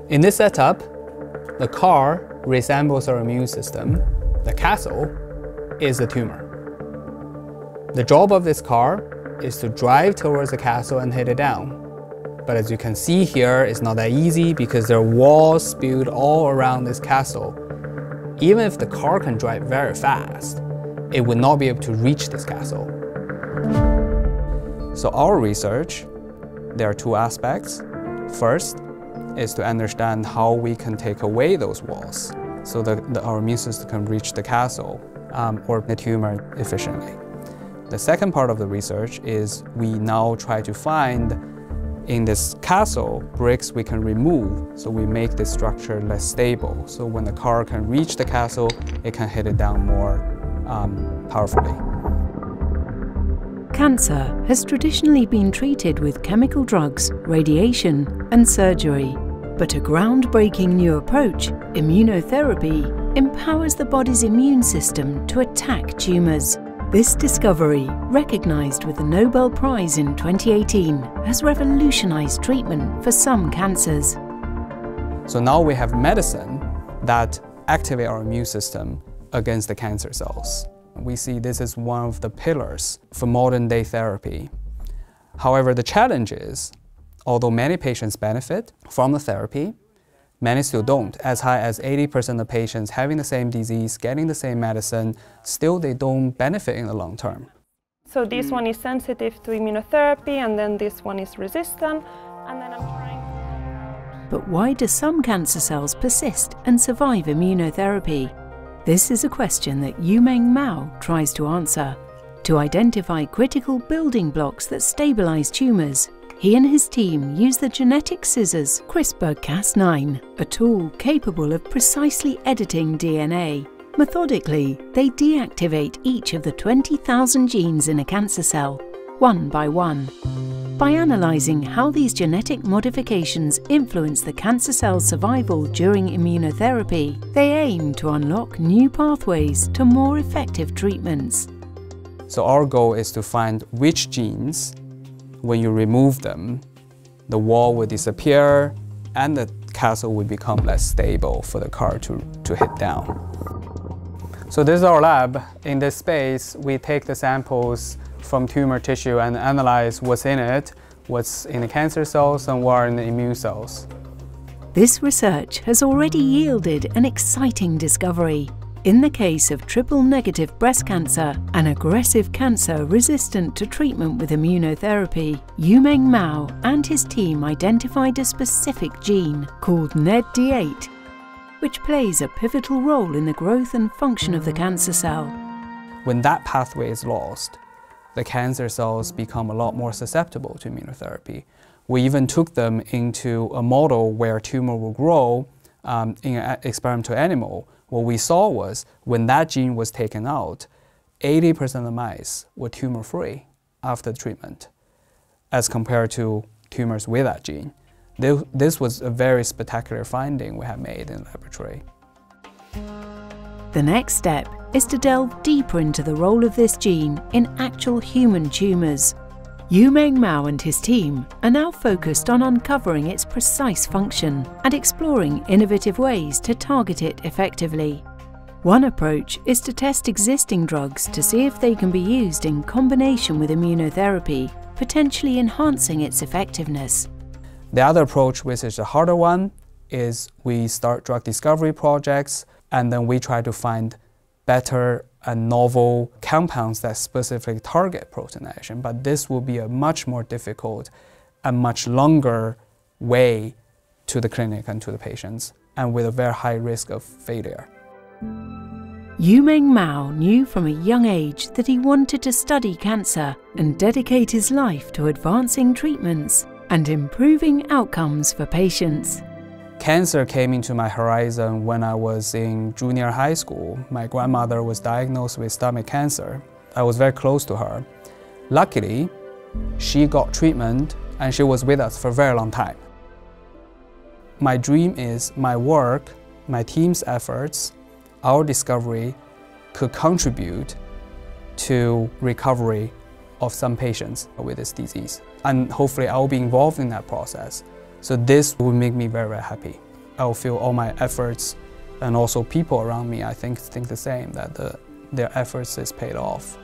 In this setup, the car resembles our immune system. The castle is the tumor. The job of this car is to drive towards the castle and hit it down. But as you can see here, it's not that easy because there are walls built all around this castle. Even if the car can drive very fast, it would not be able to reach this castle. So our research, there are two aspects. First is to understand how we can take away those walls so that our immune system can reach the castle or the tumor efficiently. The second part of the research is we now try to find in this castle bricks we can remove, so we make this structure less stable. So when the car can reach the castle, it can hit it down more powerfully. Cancer has traditionally been treated with chemical drugs, radiation, and surgery. But a groundbreaking new approach, immunotherapy, empowers the body's immune system to attack tumours. This discovery, recognized with the Nobel Prize in 2018, has revolutionized treatment for some cancers. So now we have medicine that activates our immune system against the cancer cells. We see this is one of the pillars for modern day therapy. However, the challenge is, although many patients benefit from the therapy, many still don't. As high as 80% of patients having the same disease, getting the same medicine, still they don't benefit in the long term. So this one is sensitive to immunotherapy, and then this one is resistant, and then I'm trying. But why do some cancer cells persist and survive immunotherapy? This is a question that Yumeng Mao tries to answer. To identify critical building blocks that stabilize tumors, he and his team use the genetic scissors CRISPR-Cas9, a tool capable of precisely editing DNA. Methodically, they deactivate each of the 20,000 genes in a cancer cell, one by one. By analyzing how these genetic modifications influence the cancer cell's survival during immunotherapy, they aim to unlock new pathways to more effective treatments. So our goal is to find which genes, when you remove them, the wall will disappear and the castle will become less stable for the car to hit down. So this is our lab. In this space, we take the samples from tumor tissue and analyze what's in it, what's in the cancer cells and what are in the immune cells. This research has already yielded an exciting discovery. In the case of triple-negative breast cancer, an aggressive cancer resistant to treatment with immunotherapy, Yumeng Mao and his team identified a specific gene called NED-D8, which plays a pivotal role in the growth and function of the cancer cell. When that pathway is lost, the cancer cells become a lot more susceptible to immunotherapy. We even took them into a model where tumor will grow in an experimental animal. What we saw was when that gene was taken out, 80% of the mice were tumor-free after the treatment, as compared to tumors with that gene. This was a very spectacular finding we have made in the laboratory. The next step is to delve deeper into the role of this gene in actual human tumors. Yumeng Mao and his team are now focused on uncovering its precise function and exploring innovative ways to target it effectively. One approach is to test existing drugs to see if they can be used in combination with immunotherapy, potentially enhancing its effectiveness. The other approach, which is the harder one, is we start drug discovery projects and then we try to find better and novel compounds that specifically target protein action. But this will be a much more difficult and much longer way to the clinic and to the patients, and with a very high risk of failure. Yumeng Mao knew from a young age that he wanted to study cancer and dedicate his life to advancing treatments and improving outcomes for patients. Cancer came into my horizon when I was in junior high school. My grandmother was diagnosed with stomach cancer. I was very close to her. Luckily, she got treatment and she was with us for a very long time. My dream is my work, my team's efforts, our discovery could contribute to recovery of some patients with this disease. And hopefully I'll be involved in that process. So this will make me very, very happy. I'll feel all my efforts, and also people around me, I think the same, that their efforts is paid off.